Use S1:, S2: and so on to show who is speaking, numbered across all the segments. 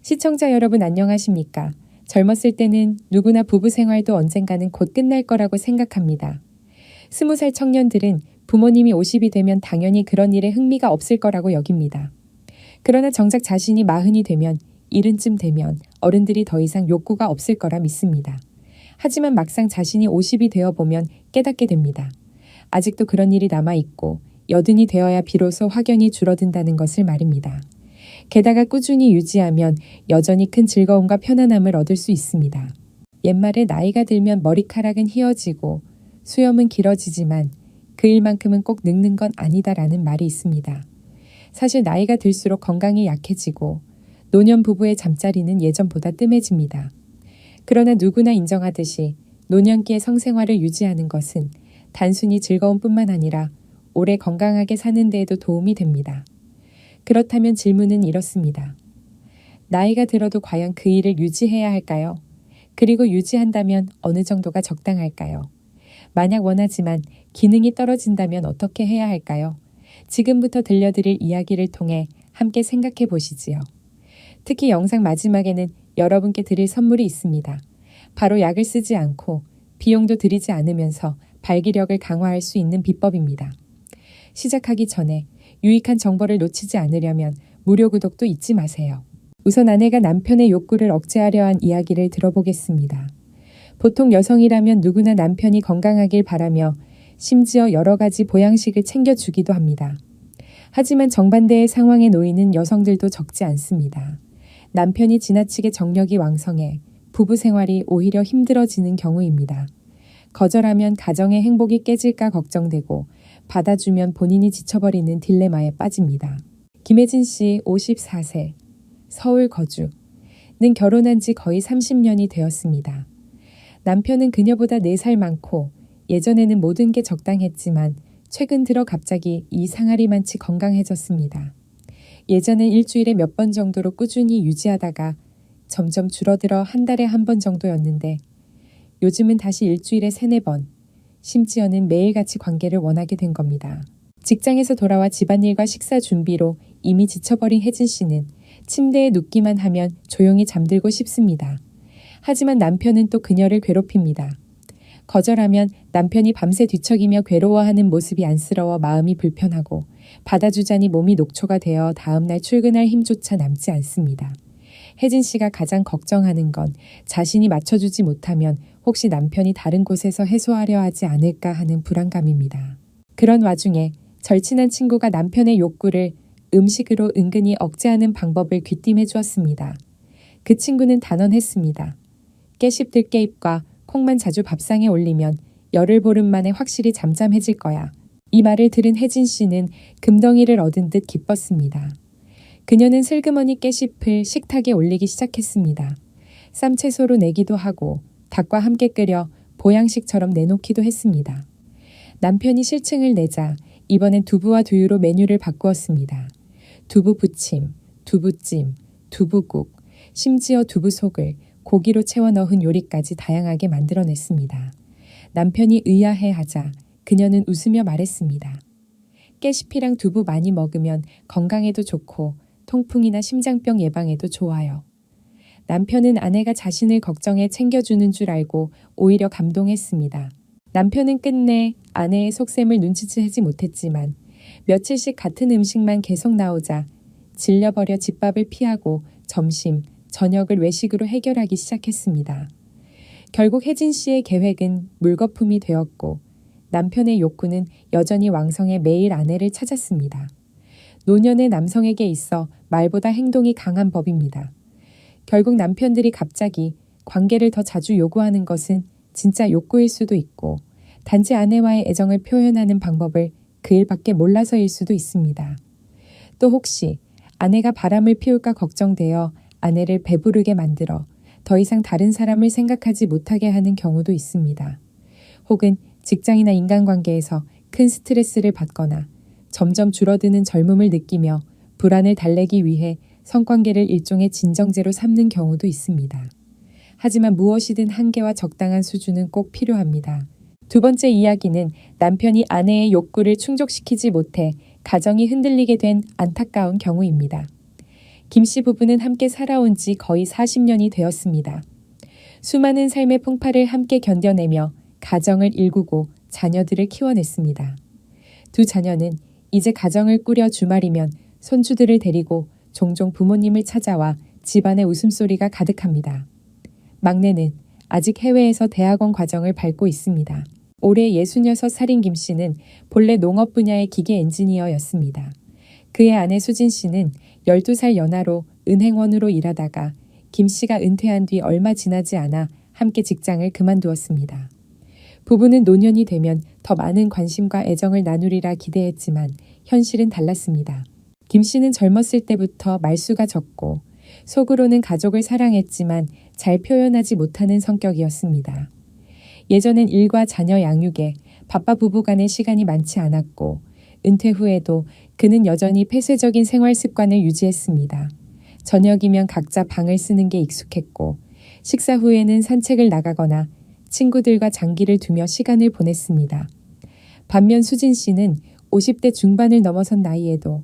S1: 시청자 여러분 안녕하십니까? 젊었을 때는 누구나 부부 생활도 언젠가는 곧 끝날 거라고 생각합니다. 20살 청년들은 부모님이 50이 되면 당연히 그런 일에 흥미가 없을 거라고 여깁니다. 그러나 정작 자신이 40이 되면 70쯤 되면 어른들이 더 이상 욕구가 없을 거라 믿습니다. 하지만 막상 자신이 50이 되어 보면 깨닫게 됩니다. 아직도 그런 일이 남아있고 80이 되어야 비로소 확연히 줄어든다는 것을 말입니다. 게다가 꾸준히 유지하면 여전히 큰 즐거움과 편안함을 얻을 수 있습니다. 옛말에 나이가 들면 머리카락은 휘어지고 수염은 길어지지만 그 일만큼은 꼭 늙는 건 아니다라는 말이 있습니다. 사실 나이가 들수록 건강이 약해지고 노년 부부의 잠자리는 예전보다 뜸해집니다. 그러나 누구나 인정하듯이 노년기의 성생활을 유지하는 것은 단순히 즐거움뿐만 아니라 오래 건강하게 사는 데에도 도움이 됩니다. 그렇다면 질문은 이렇습니다. 나이가 들어도 과연 그 일을 유지해야 할까요? 그리고 유지한다면 어느 정도가 적당할까요? 만약 원하지만 기능이 떨어진다면 어떻게 해야 할까요? 지금부터 들려드릴 이야기를 통해 함께 생각해 보시지요. 특히 영상 마지막에는 여러분께 드릴 선물이 있습니다. 바로 약을 쓰지 않고 비용도 들이지 않으면서 발기력을 강화할 수 있는 비법입니다. 시작하기 전에 유익한 정보를 놓치지 않으려면 무료 구독도 잊지 마세요. 우선 아내가 남편의 욕구를 억제하려 한 이야기를 들어보겠습니다. 보통 여성이라면 누구나 남편이 건강하길 바라며 심지어 여러 가지 보양식을 챙겨주기도 합니다. 하지만 정반대의 상황에 놓이는 여성들도 적지 않습니다. 남편이 지나치게 정력이 왕성해 부부 생활이 오히려 힘들어지는 경우입니다. 거절하면 가정의 행복이 깨질까 걱정되고 받아주면 본인이 지쳐버리는 딜레마에 빠집니다. 김혜진 씨 54세, 서울 거주는 결혼한 지 거의 30년이 되었습니다. 남편은 그녀보다 4살 많고 예전에는 모든 게 적당했지만 최근 들어 갑자기 이상하리만치 건강해졌습니다. 예전엔 일주일에 몇 번 정도로 꾸준히 유지하다가 점점 줄어들어 한 달에 한 번 정도였는데 요즘은 다시 일주일에 3-4번, 심지어는 매일같이 관계를 원하게 된 겁니다. 직장에서 돌아와 집안일과 식사 준비로 이미 지쳐버린 혜진 씨는 침대에 눕기만 하면 조용히 잠들고 싶습니다. 하지만 남편은 또 그녀를 괴롭힙니다. 거절하면 남편이 밤새 뒤척이며 괴로워하는 모습이 안쓰러워 마음이 불편하고 받아주자니 몸이 녹초가 되어 다음날 출근할 힘조차 남지 않습니다. 혜진 씨가 가장 걱정하는 건 자신이 맞춰주지 못하면 혹시 남편이 다른 곳에서 해소하려 하지 않을까 하는 불안감입니다. 그런 와중에 절친한 친구가 남편의 욕구를 음식으로 은근히 억제하는 방법을 귀띔해 주었습니다. 그 친구는 단언했습니다. 깨씹들 깨입과 콩만 자주 밥상에 올리면 열흘 보름 만에 확실히 잠잠해질 거야. 이 말을 들은 혜진 씨는 금덩이를 얻은 듯 기뻤습니다. 그녀는 슬그머니 깨씹을 식탁에 올리기 시작했습니다. 쌈채소로 내기도 하고 닭과 함께 끓여 보양식처럼 내놓기도 했습니다. 남편이 실증을 내자 이번엔 두부와 두유로 메뉴를 바꾸었습니다. 두부 부침, 두부찜, 두부국, 심지어 두부속을 고기로 채워 넣은 요리까지 다양하게 만들어냈습니다. 남편이 의아해하자 그녀는 웃으며 말했습니다. 깨씹이랑 두부 많이 먹으면 건강에도 좋고 통풍이나 심장병 예방에도 좋아요. 남편은 아내가 자신을 걱정해 챙겨주는 줄 알고 오히려 감동했습니다. 남편은 끝내 아내의 속셈을 눈치채지 못했지만 며칠씩 같은 음식만 계속 나오자 질려버려 집밥을 피하고 점심, 저녁을 외식으로 해결하기 시작했습니다. 결국 혜진 씨의 계획은 물거품이 되었고 남편의 욕구는 여전히 왕성해 매일 아내를 찾았습니다. 노년의 남성에게 있어 말보다 행동이 강한 법입니다. 결국 남편들이 갑자기 관계를 더 자주 요구하는 것은 진짜 욕구일 수도 있고 단지 아내와의 애정을 표현하는 방법을 그 일밖에 몰라서일 수도 있습니다. 또 혹시 아내가 바람을 피울까 걱정되어 아내를 배부르게 만들어 더 이상 다른 사람을 생각하지 못하게 하는 경우도 있습니다. 혹은 직장이나 인간관계에서 큰 스트레스를 받거나 점점 줄어드는 젊음을 느끼며 불안을 달래기 위해 성관계를 일종의 진정제로 삼는 경우도 있습니다. 하지만 무엇이든 한계와 적당한 수준은 꼭 필요합니다. 두 번째 이야기는 남편이 아내의 욕구를 충족시키지 못해 가정이 흔들리게 된 안타까운 경우입니다. 김 씨 부부는 함께 살아온 지 거의 40년이 되었습니다. 수많은 삶의 풍파를 함께 견뎌내며 가정을 일구고 자녀들을 키워냈습니다. 두 자녀는 이제 가정을 꾸려 주말이면 손주들을 데리고 종종 부모님을 찾아와 집안의 웃음소리가 가득합니다. 막내는 아직 해외에서 대학원 과정을 밟고 있습니다. 올해 66살인 김 씨는 본래 농업 분야의 기계 엔지니어였습니다. 그의 아내 수진 씨는 12살 연하로 은행원으로 일하다가 김 씨가 은퇴한 뒤 얼마 지나지 않아 함께 직장을 그만두었습니다. 부부는 노년이 되면 더 많은 관심과 애정을 나누리라 기대했지만 현실은 달랐습니다. 김 씨는 젊었을 때부터 말수가 적고 속으로는 가족을 사랑했지만 잘 표현하지 못하는 성격이었습니다. 예전엔 일과 자녀 양육에 바빠 부부간의 시간이 많지 않았고 은퇴 후에도 그는 여전히 폐쇄적인 생활 습관을 유지했습니다. 저녁이면 각자 방을 쓰는 게 익숙했고 식사 후에는 산책을 나가거나 친구들과 장기를 두며 시간을 보냈습니다. 반면 수진 씨는 50대 중반을 넘어선 나이에도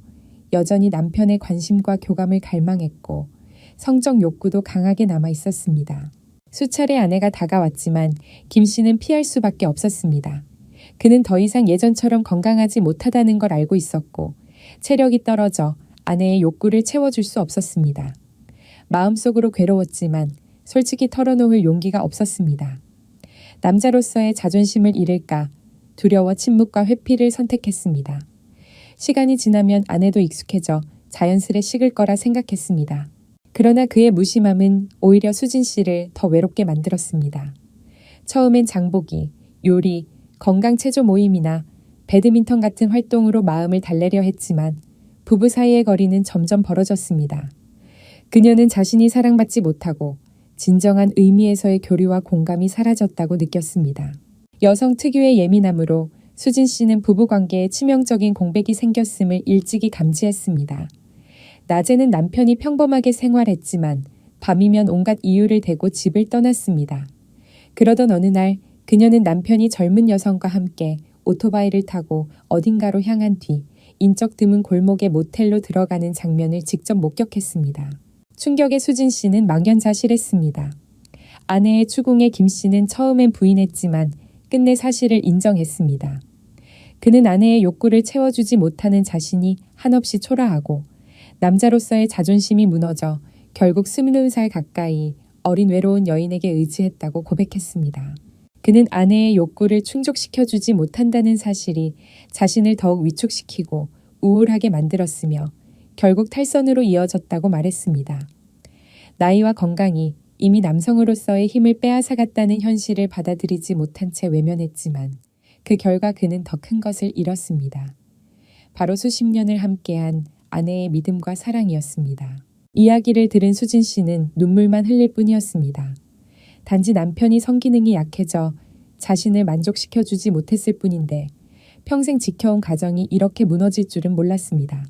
S1: 여전히 남편의 관심과 교감을 갈망했고 성적 욕구도 강하게 남아 있었습니다. 수차례 아내가 다가왔지만 김 씨는 피할 수밖에 없었습니다. 그는 더 이상 예전처럼 건강하지 못하다는 걸 알고 있었고 체력이 떨어져 아내의 욕구를 채워줄 수 없었습니다. 마음속으로 괴로웠지만 솔직히 털어놓을 용기가 없었습니다. 남자로서의 자존심을 잃을까 두려워 침묵과 회피를 선택했습니다. 시간이 지나면 아내도 익숙해져 자연스레 식을 거라 생각했습니다. 그러나 그의 무심함은 오히려 수진 씨를 더 외롭게 만들었습니다. 처음엔 장보기, 요리, 건강체조 모임이나 배드민턴 같은 활동으로 마음을 달래려 했지만 부부 사이의 거리는 점점 벌어졌습니다. 그녀는 자신이 사랑받지 못하고 진정한 의미에서의 교류와 공감이 사라졌다고 느꼈습니다. 여성 특유의 예민함으로 수진 씨는 부부관계에 치명적인 공백이 생겼음을 일찍이 감지했습니다. 낮에는 남편이 평범하게 생활했지만 밤이면 온갖 이유를 대고 집을 떠났습니다. 그러던 어느 날 그녀는 남편이 젊은 여성과 함께 오토바이를 타고 어딘가로 향한 뒤 인적 드문 골목의 모텔로 들어가는 장면을 직접 목격했습니다. 충격에 수진 씨는 망연자실했습니다. 아내의 추궁에 김 씨는 처음엔 부인했지만 끝내 사실을 인정했습니다. 그는 아내의 욕구를 채워주지 못하는 자신이 한없이 초라하고 남자로서의 자존심이 무너져 결국 20살 가까이 어린 외로운 여인에게 의지했다고 고백했습니다. 그는 아내의 욕구를 충족시켜주지 못한다는 사실이 자신을 더욱 위축시키고 우울하게 만들었으며 결국 탈선으로 이어졌다고 말했습니다. 나이와 건강이 이미 남성으로서의 힘을 빼앗아갔다는 현실을 받아들이지 못한 채 외면했지만 그 결과 그는 더 큰 것을 잃었습니다. 바로 수십 년을 함께한 아내의 믿음과 사랑이었습니다. 이야기를 들은 수진 씨는 눈물만 흘릴 뿐이었습니다. 단지 남편이 성기능이 약해져 자신을 만족시켜주지 못했을 뿐인데 평생 지켜온 가정이 이렇게 무너질 줄은 몰랐습니다.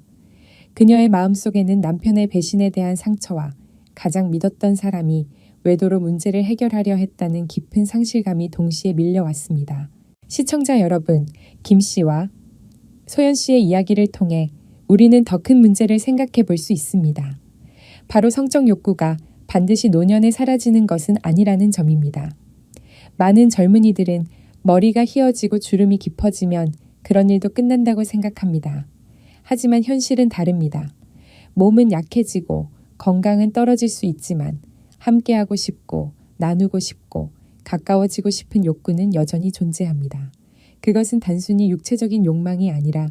S1: 그녀의 마음속에는 남편의 배신에 대한 상처와 가장 믿었던 사람이 외도로 문제를 해결하려 했다는 깊은 상실감이 동시에 밀려왔습니다. 시청자 여러분, 김 씨와 소연 씨의 이야기를 통해 우리는 더 큰 문제를 생각해 볼 수 있습니다. 바로 성적 욕구가 반드시 노년에 사라지는 것은 아니라는 점입니다. 많은 젊은이들은 머리가 휘어지고 주름이 깊어지면 그런 일도 끝난다고 생각합니다. 하지만 현실은 다릅니다. 몸은 약해지고 건강은 떨어질 수 있지만 함께하고 싶고 나누고 싶고 가까워지고 싶은 욕구는 여전히 존재합니다. 그것은 단순히 육체적인 욕망이 아니라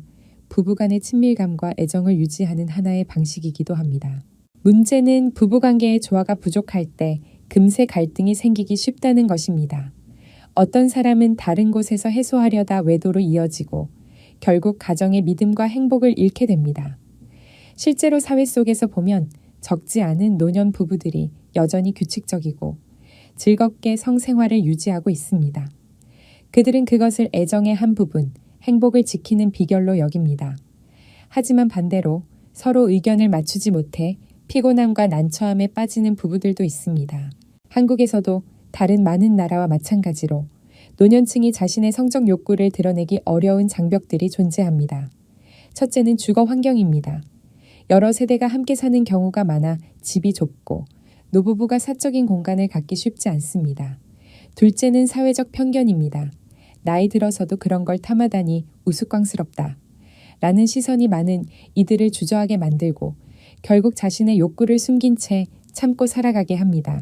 S1: 부부간의 친밀감과 애정을 유지하는 하나의 방식이기도 합니다. 문제는 부부관계의 조화가 부족할 때 금세 갈등이 생기기 쉽다는 것입니다. 어떤 사람은 다른 곳에서 해소하려다 외도로 이어지고 결국 가정의 믿음과 행복을 잃게 됩니다. 실제로 사회 속에서 보면 적지 않은 노년 부부들이 여전히 규칙적이고 즐겁게 성생활을 유지하고 있습니다. 그들은 그것을 애정의 한 부분, 행복을 지키는 비결로 여깁니다. 하지만 반대로 서로 의견을 맞추지 못해 피곤함과 난처함에 빠지는 부부들도 있습니다. 한국에서도 다른 많은 나라와 마찬가지로 노년층이 자신의 성적 욕구를 드러내기 어려운 장벽들이 존재합니다. 첫째는 주거 환경입니다. 여러 세대가 함께 사는 경우가 많아 집이 좁고 노부부가 사적인 공간을 갖기 쉽지 않습니다. 둘째는 사회적 편견입니다. 나이 들어서도 그런 걸 탐하다니 우스꽝스럽다. 라는 시선이 많은 이들을 주저하게 만들고 결국 자신의 욕구를 숨긴 채 참고 살아가게 합니다.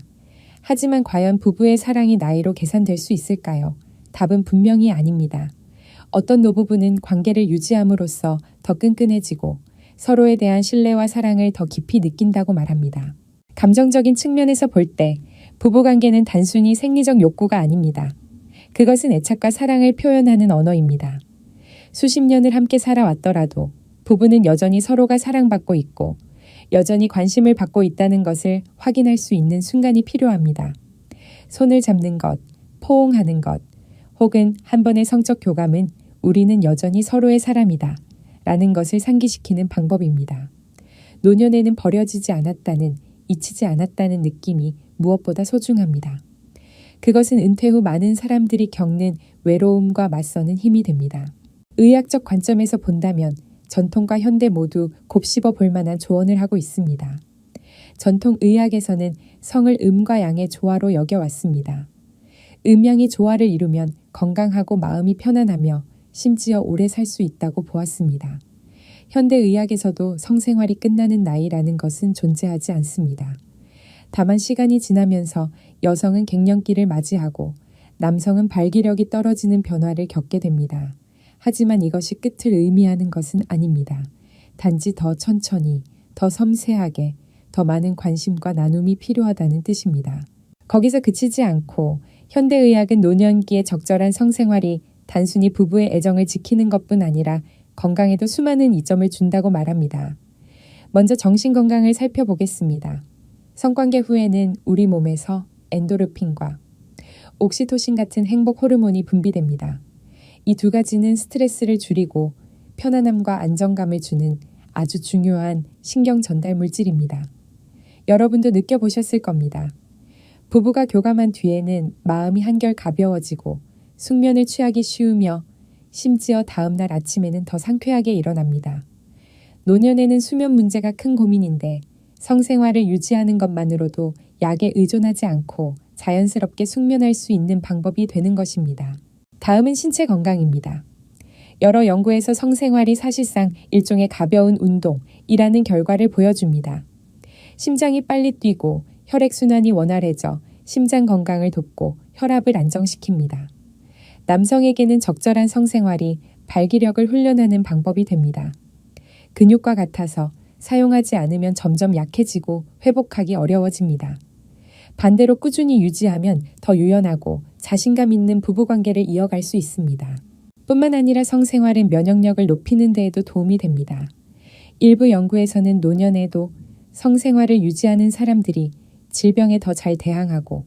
S1: 하지만 과연 부부의 사랑이 나이로 계산될 수 있을까요? 답은 분명히 아닙니다. 어떤 노부부는 관계를 유지함으로써 더 끈끈해지고 서로에 대한 신뢰와 사랑을 더 깊이 느낀다고 말합니다. 감정적인 측면에서 볼 때 부부관계는 단순히 생리적 욕구가 아닙니다. 그것은 애착과 사랑을 표현하는 언어입니다. 수십 년을 함께 살아왔더라도 부부는 여전히 서로가 사랑받고 있고 여전히 관심을 받고 있다는 것을 확인할 수 있는 순간이 필요합니다. 손을 잡는 것, 포옹하는 것, 혹은 한 번의 성적 교감은 우리는 여전히 서로의 사람이다 라는 것을 상기시키는 방법입니다. 노년에는 버려지지 않았다는, 잊히지 않았다는 느낌이 무엇보다 소중합니다. 그것은 은퇴 후 많은 사람들이 겪는 외로움과 맞서는 힘이 됩니다. 의학적 관점에서 본다면 전통과 현대 모두 곱씹어 볼 만한 조언을 하고 있습니다. 전통 의학에서는 성을 음과 양의 조화로 여겨왔습니다. 음양이 조화를 이루면 건강하고 마음이 편안하며 심지어 오래 살 수 있다고 보았습니다. 현대 의학에서도 성생활이 끝나는 나이라는 것은 존재하지 않습니다. 다만 시간이 지나면서 여성은 갱년기를 맞이하고 남성은 발기력이 떨어지는 변화를 겪게 됩니다. 하지만 이것이 끝을 의미하는 것은 아닙니다. 단지 더 천천히, 더 섬세하게, 더 많은 관심과 나눔이 필요하다는 뜻입니다. 거기서 그치지 않고 현대의학은 노년기에 적절한 성생활이 단순히 부부의 애정을 지키는 것뿐 아니라 건강에도 수많은 이점을 준다고 말합니다. 먼저 정신건강을 살펴보겠습니다. 성관계 후에는 우리 몸에서 엔도르핀과 옥시토신 같은 행복 호르몬이 분비됩니다. 이 두 가지는 스트레스를 줄이고 편안함과 안정감을 주는 아주 중요한 신경 전달 물질입니다. 여러분도 느껴보셨을 겁니다. 부부가 교감한 뒤에는 마음이 한결 가벼워지고 숙면을 취하기 쉬우며 심지어 다음날 아침에는 더 상쾌하게 일어납니다. 노년에는 수면 문제가 큰 고민인데 성생활을 유지하는 것만으로도 약에 의존하지 않고 자연스럽게 숙면할 수 있는 방법이 되는 것입니다. 다음은 신체 건강입니다. 여러 연구에서 성생활이 사실상 일종의 가벼운 운동이라는 결과를 보여줍니다. 심장이 빨리 뛰고 혈액순환이 원활해져 심장 건강을 돕고 혈압을 안정시킵니다. 남성에게는 적절한 성생활이 발기력을 훈련하는 방법이 됩니다. 근육과 같아서 사용하지 않으면 점점 약해지고 회복하기 어려워집니다. 반대로 꾸준히 유지하면 더 유연하고 자신감 있는 부부관계를 이어갈 수 있습니다. 뿐만 아니라 성생활은 면역력을 높이는 데에도 도움이 됩니다. 일부 연구에서는 노년에도 성생활을 유지하는 사람들이 질병에 더 잘 대항하고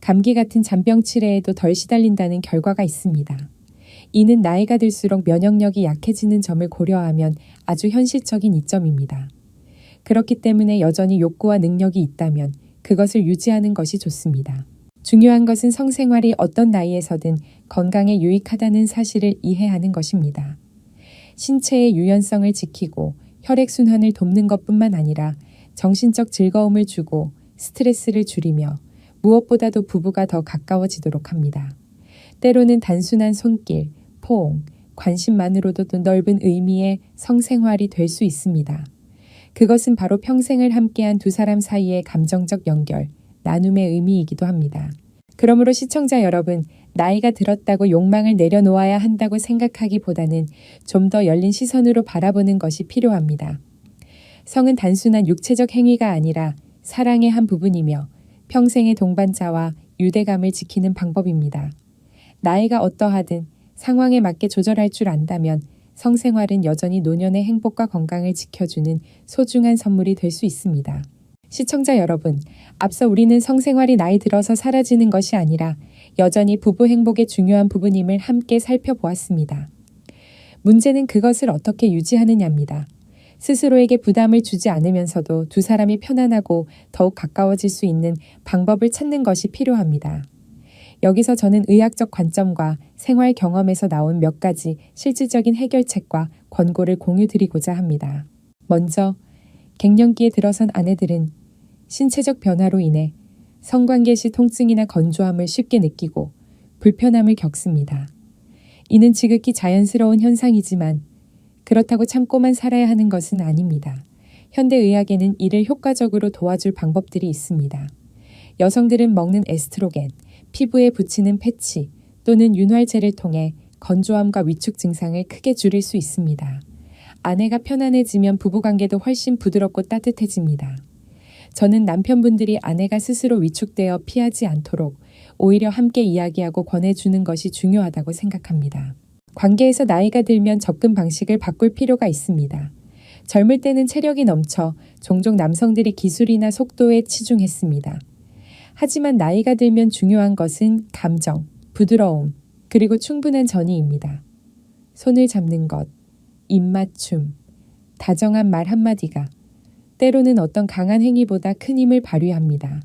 S1: 감기 같은 잔병 치레에도 덜 시달린다는 결과가 있습니다. 이는 나이가 들수록 면역력이 약해지는 점을 고려하면 아주 현실적인 이점입니다. 그렇기 때문에 여전히 욕구와 능력이 있다면 그것을 유지하는 것이 좋습니다. 중요한 것은 성생활이 어떤 나이에서든 건강에 유익하다는 사실을 이해하는 것입니다. 신체의 유연성을 지키고 혈액순환을 돕는 것뿐만 아니라 정신적 즐거움을 주고 스트레스를 줄이며 무엇보다도 부부가 더 가까워지도록 합니다. 때로는 단순한 손길, 포옹, 관심만으로도 넓은 의미의 성생활이 될 수 있습니다. 그것은 바로 평생을 함께한 두 사람 사이의 감정적 연결, 나눔의 의미이기도 합니다. 그러므로 시청자 여러분, 나이가 들었다고 욕망을 내려놓아야 한다고 생각하기보다는 좀 더 열린 시선으로 바라보는 것이 필요합니다. 성은 단순한 육체적 행위가 아니라 사랑의 한 부분이며 평생의 동반자와 유대감을 지키는 방법입니다. 나이가 어떠하든 상황에 맞게 조절할 줄 안다면 성생활은 여전히 노년의 행복과 건강을 지켜주는 소중한 선물이 될 수 있습니다. 시청자 여러분, 앞서 우리는 성생활이 나이 들어서 사라지는 것이 아니라 여전히 부부 행복의 중요한 부분임을 함께 살펴보았습니다. 문제는 그것을 어떻게 유지하느냐입니다. 스스로에게 부담을 주지 않으면서도 두 사람이 편안하고 더욱 가까워질 수 있는 방법을 찾는 것이 필요합니다. 여기서 저는 의학적 관점과 생활 경험에서 나온 몇 가지 실질적인 해결책과 권고를 공유드리고자 합니다. 먼저 갱년기에 들어선 아내들은 신체적 변화로 인해 성관계 시 통증이나 건조함을 쉽게 느끼고 불편함을 겪습니다. 이는 지극히 자연스러운 현상이지만 그렇다고 참고만 살아야 하는 것은 아닙니다. 현대의학에는 이를 효과적으로 도와줄 방법들이 있습니다. 여성들은 먹는 에스트로겐, 피부에 붙이는 패치 또는 윤활제를 통해 건조함과 위축 증상을 크게 줄일 수 있습니다. 아내가 편안해지면 부부관계도 훨씬 부드럽고 따뜻해집니다. 저는 남편분들이 아내가 스스로 위축되어 피하지 않도록 오히려 함께 이야기하고 권해주는 것이 중요하다고 생각합니다. 관계에서 나이가 들면 접근 방식을 바꿀 필요가 있습니다. 젊을 때는 체력이 넘쳐 종종 남성들이 기술이나 속도에 치중했습니다. 하지만 나이가 들면 중요한 것은 감정, 부드러움, 그리고 충분한 전이입니다. 손을 잡는 것, 입맞춤, 다정한 말 한마디가 때로는 어떤 강한 행위보다 큰 힘을 발휘합니다.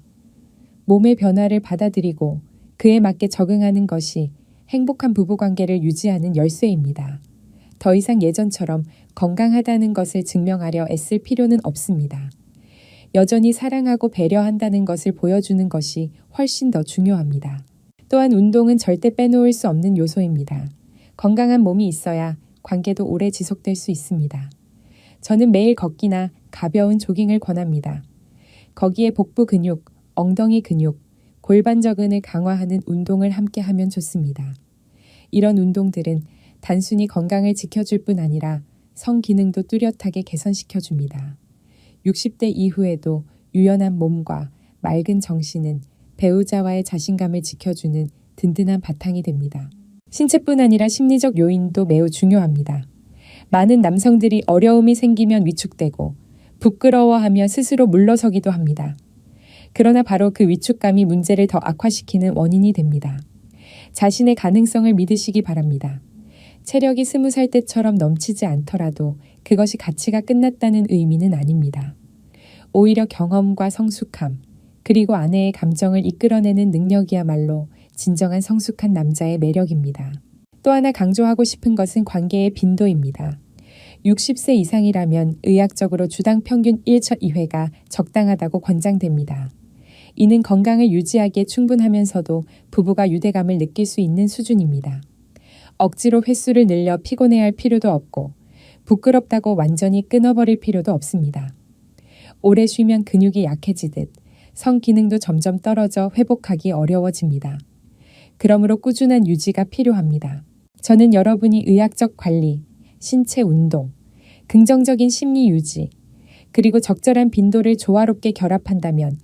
S1: 몸의 변화를 받아들이고 그에 맞게 적응하는 것이 행복한 부부관계를 유지하는 열쇠입니다. 더 이상 예전처럼 건강하다는 것을 증명하려 애쓸 필요는 없습니다. 여전히 사랑하고 배려한다는 것을 보여주는 것이 훨씬 더 중요합니다. 또한 운동은 절대 빼놓을 수 없는 요소입니다. 건강한 몸이 있어야 관계도 오래 지속될 수 있습니다. 저는 매일 걷기나 가벼운 조깅을 권합니다. 거기에 복부 근육, 엉덩이 근육, 골반 저근을 강화하는 운동을 함께 하면 좋습니다. 이런 운동들은 단순히 건강을 지켜줄 뿐 아니라 성 기능도 뚜렷하게 개선시켜줍니다. 60대 이후에도 유연한 몸과 맑은 정신은 배우자와의 자신감을 지켜주는 든든한 바탕이 됩니다. 신체뿐 아니라 심리적 요인도 매우 중요합니다. 많은 남성들이 어려움이 생기면 위축되고 부끄러워하며 스스로 물러서기도 합니다. 그러나 바로 그 위축감이 문제를 더 악화시키는 원인이 됩니다. 자신의 가능성을 믿으시기 바랍니다. 체력이 20살 때처럼 넘치지 않더라도 그것이 가치가 끝났다는 의미는 아닙니다. 오히려 경험과 성숙함, 그리고 아내의 감정을 이끌어내는 능력이야말로 진정한 성숙한 남자의 매력입니다. 또 하나 강조하고 싶은 것은 관계의 빈도입니다. 60세 이상이라면 의학적으로 주당 평균 1차 2회가 적당하다고 권장됩니다. 이는 건강을 유지하기에 충분하면서도 부부가 유대감을 느낄 수 있는 수준입니다. 억지로 횟수를 늘려 피곤해할 필요도 없고 부끄럽다고 완전히 끊어버릴 필요도 없습니다. 오래 쉬면 근육이 약해지듯 성 기능도 점점 떨어져 회복하기 어려워집니다. 그러므로 꾸준한 유지가 필요합니다. 저는 여러분이 의학적 관리, 신체 운동, 긍정적인 심리 유지, 그리고 적절한 빈도를 조화롭게 결합한다면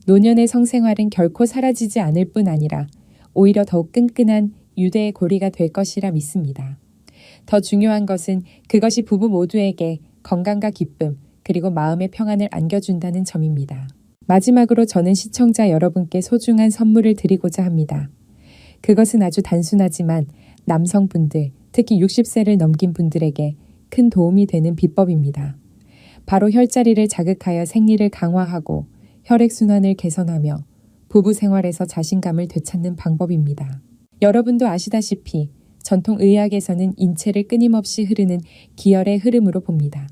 S1: 노년의 성생활은 결코 사라지지 않을 뿐 아니라 오히려 더욱 끈끈한 유대의 고리가 될 것이라 믿습니다. 더 중요한 것은 그것이 부부 모두에게 건강과 기쁨, 그리고 마음의 평안을 안겨준다는 점입니다. 마지막으로 저는 시청자 여러분께 소중한 선물을 드리고자 합니다. 그것은 아주 단순하지만 남성분들, 특히 60세를 넘긴 분들에게 큰 도움이 되는 비법입니다. 바로 혈자리를 자극하여 생리를 강화하고 혈액순환을 개선하며 부부 생활에서 자신감을 되찾는 방법입니다. 여러분도 아시다시피 전통 의학에서는 인체를 끊임없이 흐르는 기혈의 흐름으로 봅니다.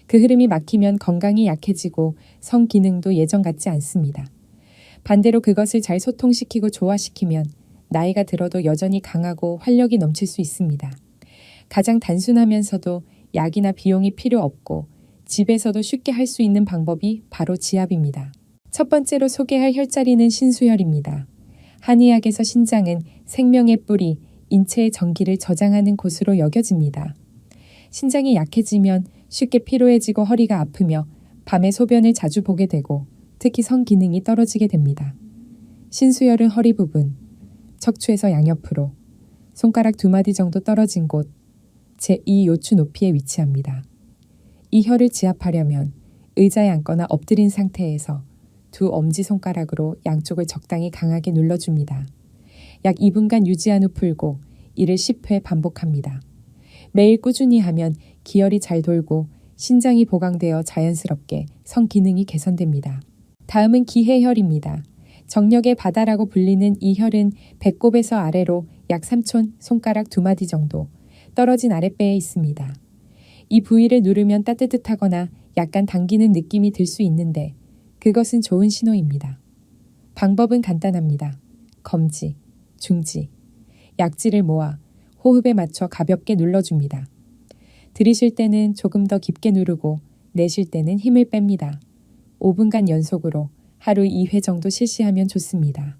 S1: 그 흐름이 막히면 건강이 약해지고 성 기능도 예전 같지 않습니다. 반대로 그것을 잘 소통시키고 조화시키면 나이가 들어도 여전히 강하고 활력이 넘칠 수 있습니다. 가장 단순하면서도 약이나 비용이 필요 없고 집에서도 쉽게 할 수 있는 방법이 바로 지압입니다. 첫 번째로 소개할 혈자리는 신수혈입니다. 한의학에서 신장은 생명의 뿌리, 인체의 전기를 저장하는 곳으로 여겨집니다. 신장이 약해지면 쉽게 피로해지고 허리가 아프며 밤에 소변을 자주 보게 되고 특히 성 기능이 떨어지게 됩니다. 신수혈은 허리 부분, 척추에서 양옆으로 손가락 2마디 정도 떨어진 곳 제2 요추 높이에 위치합니다. 이 혈을 지압하려면 의자에 앉거나 엎드린 상태에서 두 엄지손가락으로 양쪽을 적당히 강하게 눌러줍니다. 약 2분간 유지한 후 풀고 이를 10회 반복합니다. 매일 꾸준히 하면 기혈이 잘 돌고 신장이 보강되어 자연스럽게 성 기능이 개선됩니다. 다음은 기해혈입니다. 정력의 바다라고 불리는 이 혈은 배꼽에서 아래로 약 3촌 손가락 2마디 정도 떨어진 아랫배에 있습니다. 이 부위를 누르면 따뜻하거나 약간 당기는 느낌이 들 수 있는데 그것은 좋은 신호입니다. 방법은 간단합니다. 검지, 중지, 약지를 모아 호흡에 맞춰 가볍게 눌러줍니다. 들이쉴 때는 조금 더 깊게 누르고 내쉴 때는 힘을 뺍니다. 5분간 연속으로 하루 2회 정도 실시하면 좋습니다.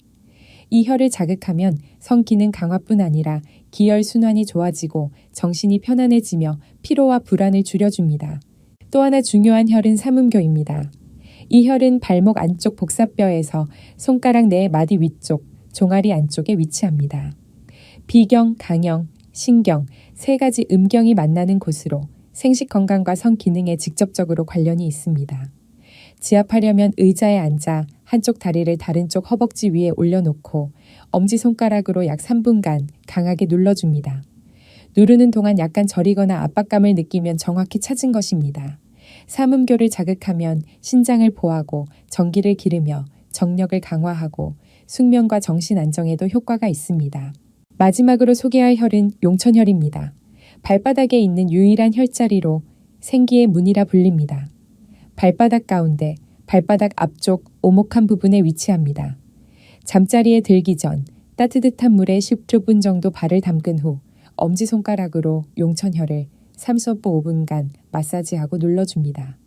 S1: 이 혀를 자극하면 성기능 강화뿐 아니라 기혈 순환이 좋아지고 정신이 편안해지며 피로와 불안을 줄여줍니다. 또 하나 중요한 혈은 삼음교입니다. 이 혈은 발목 안쪽 복사뼈에서 손가락 내 마디 위쪽, 종아리 안쪽에 위치합니다. 비경, 강경, 신경, 세 가지 음경이 만나는 곳으로 생식 건강과 성 기능에 직접적으로 관련이 있습니다. 지압하려면 의자에 앉아 한쪽 다리를 다른 쪽 허벅지 위에 올려놓고 엄지손가락으로 약 3분간 강하게 눌러줍니다. 누르는 동안 약간 저리거나 압박감을 느끼면 정확히 찾은 것입니다. 삼음교를 자극하면 신장을 보하고 전기를 기르며 정력을 강화하고 숙면과 정신 안정에도 효과가 있습니다. 마지막으로 소개할 혈은 용천혈입니다. 발바닥에 있는 유일한 혈자리로 생기의 문이라 불립니다. 발바닥 가운데 발바닥 앞쪽 오목한 부분에 위치합니다. 잠자리에 들기 전 따뜻한 물에 10분 정도 발을 담근 후 엄지손가락으로 용천혈을 3에서 5분간 마사지하고 눌러줍니다.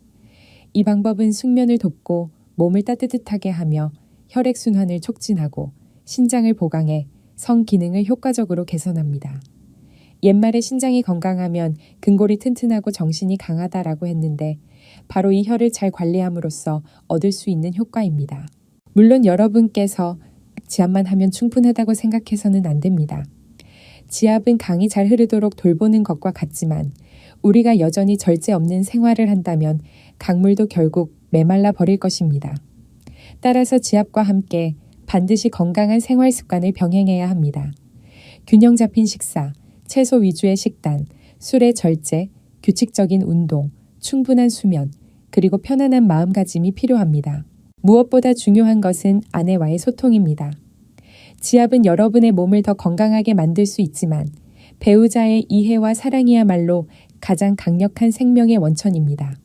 S1: 이 방법은 숙면을 돕고 몸을 따뜻하게 하며 혈액순환을 촉진하고 신장을 보강해 성 기능을 효과적으로 개선합니다. 옛말에 신장이 건강하면 근골이 튼튼하고 정신이 강하다라고 했는데 바로 이 혈을 잘 관리함으로써 얻을 수 있는 효과입니다. 물론 여러분께서 지압만 하면 충분하다고 생각해서는 안 됩니다. 지압은 강이 잘 흐르도록 돌보는 것과 같지만 우리가 여전히 절제 없는 생활을 한다면 강물도 결국 메말라 버릴 것입니다. 따라서 지압과 함께 반드시 건강한 생활 습관을 병행해야 합니다. 균형 잡힌 식사, 채소 위주의 식단, 술의 절제, 규칙적인 운동, 충분한 수면, 그리고 편안한 마음가짐이 필요합니다. 무엇보다 중요한 것은 아내와의 소통입니다. 지압은 여러분의 몸을 더 건강하게 만들 수 있지만 배우자의 이해와 사랑이야말로 가장 강력한 생명의 원천입니다.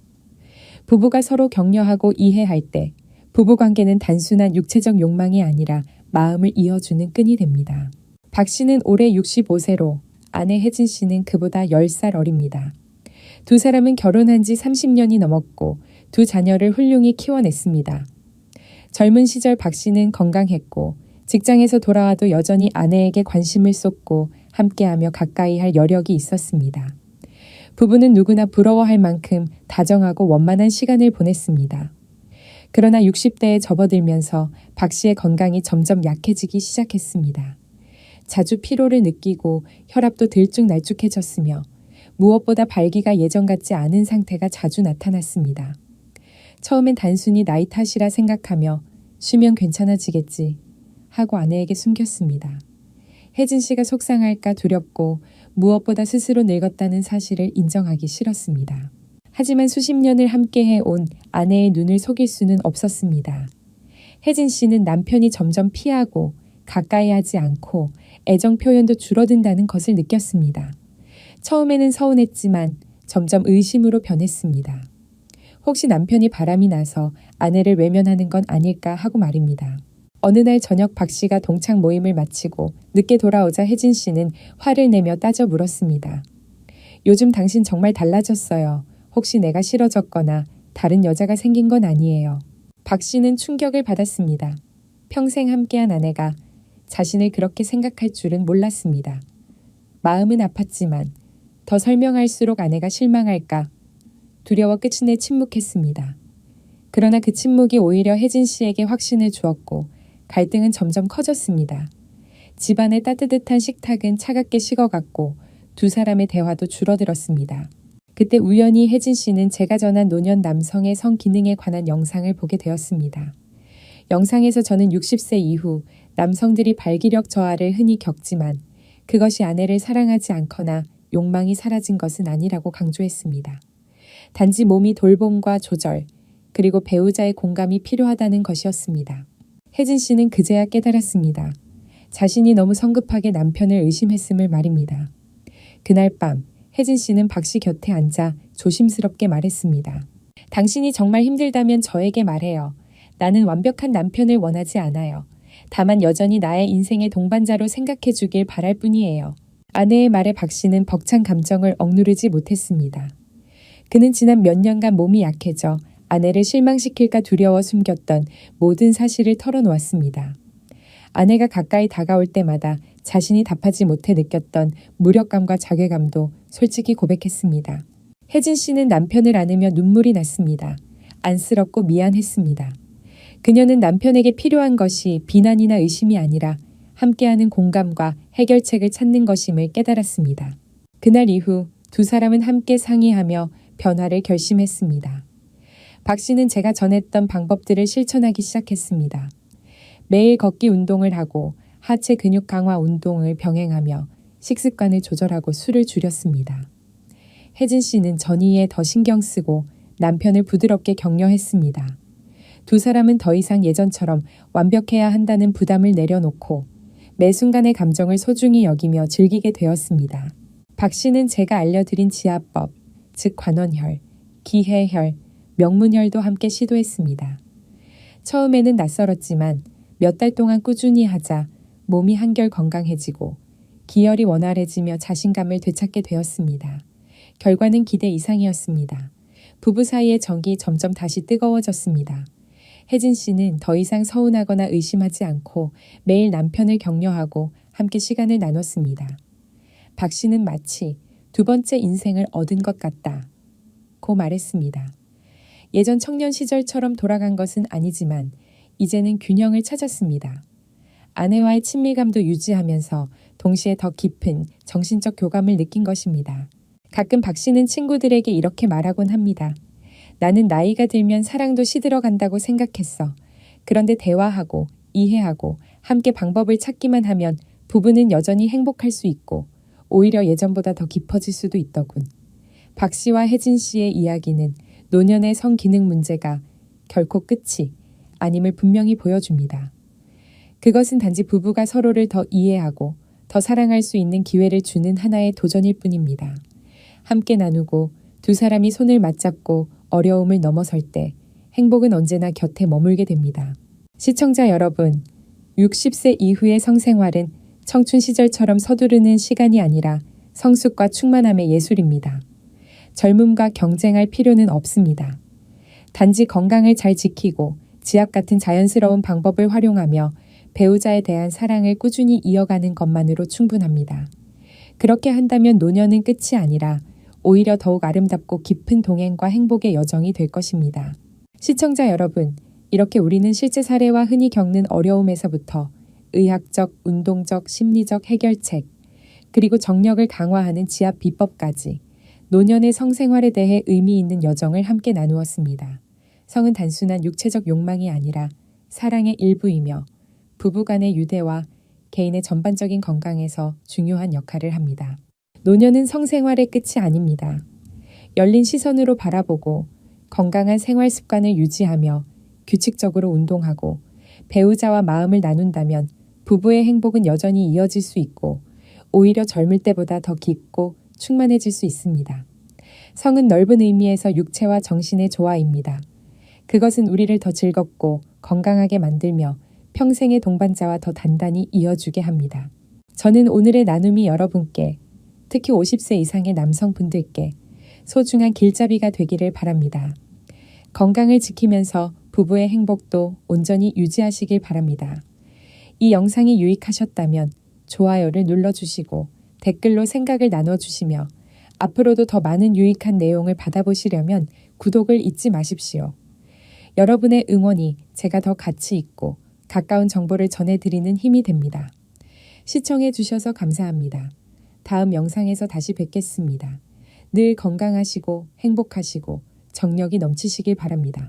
S1: 부부가 서로 격려하고 이해할 때 부부관계는 단순한 육체적 욕망이 아니라 마음을 이어주는 끈이 됩니다. 박 씨는 올해 65세로 아내 혜진 씨는 그보다 10살 어립니다. 두 사람은 결혼한 지 30년이 넘었고 두 자녀를 훌륭히 키워냈습니다. 젊은 시절 박 씨는 건강했고 직장에서 돌아와도 여전히 아내에게 관심을 쏟고 함께하며 가까이 할 여력이 있었습니다. 부부는 누구나 부러워할 만큼 다정하고 원만한 시간을 보냈습니다. 그러나 60대에 접어들면서 박 씨의 건강이 점점 약해지기 시작했습니다. 자주 피로를 느끼고 혈압도 들쭉날쭉해졌으며 무엇보다 발기가 예전 같지 않은 상태가 자주 나타났습니다. 처음엔 단순히 나이 탓이라 생각하며 쉬면 괜찮아지겠지 하고 아내에게 숨겼습니다. 혜진 씨가 속상할까 두렵고 무엇보다 스스로 늙었다는 사실을 인정하기 싫었습니다. 하지만 수십 년을 함께해 온 아내의 눈을 속일 수는 없었습니다. 혜진 씨는 남편이 점점 피하고 가까이 하지 않고 애정 표현도 줄어든다는 것을 느꼈습니다. 처음에는 서운했지만 점점 의심으로 변했습니다. 혹시 남편이 바람이 나서 아내를 외면하는 건 아닐까 하고 말입니다. 어느 날 저녁 박 씨가 동창 모임을 마치고 늦게 돌아오자 혜진 씨는 화를 내며 따져 물었습니다. 요즘 당신 정말 달라졌어요. 혹시 내가 싫어졌거나 다른 여자가 생긴 건 아니에요. 박 씨는 충격을 받았습니다. 평생 함께한 아내가 자신을 그렇게 생각할 줄은 몰랐습니다. 마음은 아팠지만 더 설명할수록 아내가 실망할까 두려워 끝내 침묵했습니다. 그러나 그 침묵이 오히려 혜진 씨에게 확신을 주었고 갈등은 점점 커졌습니다. 집안의 따뜻한 식탁은 차갑게 식어갔고 두 사람의 대화도 줄어들었습니다. 그때 우연히 혜진 씨는 제가 전한 노년 남성의 성 기능에 관한 영상을 보게 되었습니다. 영상에서 저는 60세 이후 남성들이 발기력 저하를 흔히 겪지만 그것이 아내를 사랑하지 않거나 욕망이 사라진 것은 아니라고 강조했습니다. 단지 몸이 돌봄과 조절, 그리고 배우자의 공감이 필요하다는 것이었습니다. 혜진 씨는 그제야 깨달았습니다. 자신이 너무 성급하게 남편을 의심했음을 말입니다. 그날 밤 혜진 씨는 박 씨 곁에 앉아 조심스럽게 말했습니다. 당신이 정말 힘들다면 저에게 말해요. 나는 완벽한 남편을 원하지 않아요. 다만 여전히 나의 인생의 동반자로 생각해 주길 바랄 뿐이에요. 아내의 말에 박 씨는 벅찬 감정을 억누르지 못했습니다. 그는 지난 몇 년간 몸이 약해져 아내를 실망시킬까 두려워 숨겼던 모든 사실을 털어놓았습니다. 아내가 가까이 다가올 때마다 자신이 답하지 못해 느꼈던 무력감과 자괴감도 솔직히 고백했습니다. 혜진 씨는 남편을 안으며 눈물이 났습니다. 안쓰럽고 미안했습니다. 그녀는 남편에게 필요한 것이 비난이나 의심이 아니라 함께하는 공감과 해결책을 찾는 것임을 깨달았습니다. 그날 이후 두 사람은 함께 상의하며 변화를 결심했습니다. 박 씨는 제가 전했던 방법들을 실천하기 시작했습니다. 매일 걷기 운동을 하고 하체 근육 강화 운동을 병행하며 식습관을 조절하고 술을 줄였습니다. 혜진 씨는 전이에 더 신경 쓰고 남편을 부드럽게 격려했습니다. 두 사람은 더 이상 예전처럼 완벽해야 한다는 부담을 내려놓고 매 순간의 감정을 소중히 여기며 즐기게 되었습니다. 박 씨는 제가 알려드린 지압법, 즉 관원혈, 기해혈, 명문혈도 함께 시도했습니다. 처음에는 낯설었지만 몇 달 동안 꾸준히 하자 몸이 한결 건강해지고 기혈이 원활해지며 자신감을 되찾게 되었습니다. 결과는 기대 이상이었습니다. 부부 사이의 정이 점점 다시 뜨거워졌습니다. 혜진 씨는 더 이상 서운하거나 의심하지 않고 매일 남편을 격려하고 함께 시간을 나눴습니다. 박 씨는 마치 두 번째 인생을 얻은 것 같다고 말했습니다. 예전 청년 시절처럼 돌아간 것은 아니지만 이제는 균형을 찾았습니다. 아내와의 친밀감도 유지하면서 동시에 더 깊은 정신적 교감을 느낀 것입니다. 가끔 박 씨는 친구들에게 이렇게 말하곤 합니다. 나는 나이가 들면 사랑도 시들어간다고 생각했어. 그런데 대화하고 이해하고 함께 방법을 찾기만 하면 부부는 여전히 행복할 수 있고 오히려 예전보다 더 깊어질 수도 있더군. 박 씨와 혜진 씨의 이야기는 노년의 성기능 문제가 결코 끝이 아님을 분명히 보여줍니다. 그것은 단지 부부가 서로를 더 이해하고 더 사랑할 수 있는 기회를 주는 하나의 도전일 뿐입니다. 함께 나누고 두 사람이 손을 맞잡고 어려움을 넘어설 때 행복은 언제나 곁에 머물게 됩니다. 시청자 여러분, 60세 이후의 성생활은 청춘 시절처럼 서두르는 시간이 아니라 성숙과 충만함의 예술입니다. 젊음과 경쟁할 필요는 없습니다. 단지 건강을 잘 지키고 지압 같은 자연스러운 방법을 활용하며 배우자에 대한 사랑을 꾸준히 이어가는 것만으로 충분합니다. 그렇게 한다면 노년은 끝이 아니라 오히려 더욱 아름답고 깊은 동행과 행복의 여정이 될 것입니다. 시청자 여러분, 이렇게 우리는 실제 사례와 흔히 겪는 어려움에서부터 의학적, 운동적, 심리적 해결책, 그리고 정력을 강화하는 지압 비법까지 노년의 성생활에 대해 의미 있는 여정을 함께 나누었습니다. 성은 단순한 육체적 욕망이 아니라 사랑의 일부이며 부부간의 유대와 개인의 전반적인 건강에서 중요한 역할을 합니다. 노년은 성생활의 끝이 아닙니다. 열린 시선으로 바라보고 건강한 생활 습관을 유지하며 규칙적으로 운동하고 배우자와 마음을 나눈다면 부부의 행복은 여전히 이어질 수 있고 오히려 젊을 때보다 더 깊고 충만해질 수 있습니다. 성은 넓은 의미에서 육체와 정신의 조화입니다. 그것은 우리를 더 즐겁고 건강하게 만들며 평생의 동반자와 더 단단히 이어주게 합니다. 저는 오늘의 나눔이 여러분께, 특히 50세 이상의 남성분들께 소중한 길잡이가 되기를 바랍니다. 건강을 지키면서 부부의 행복도 온전히 유지하시길 바랍니다. 이 영상이 유익하셨다면 좋아요를 눌러주시고 댓글로 생각을 나눠주시며 앞으로도 더 많은 유익한 내용을 받아보시려면 구독을 잊지 마십시오. 여러분의 응원이 제가 더 가치 있고 가까운 정보를 전해드리는 힘이 됩니다. 시청해주셔서 감사합니다. 다음 영상에서 다시 뵙겠습니다. 늘 건강하시고 행복하시고 정력이 넘치시길 바랍니다.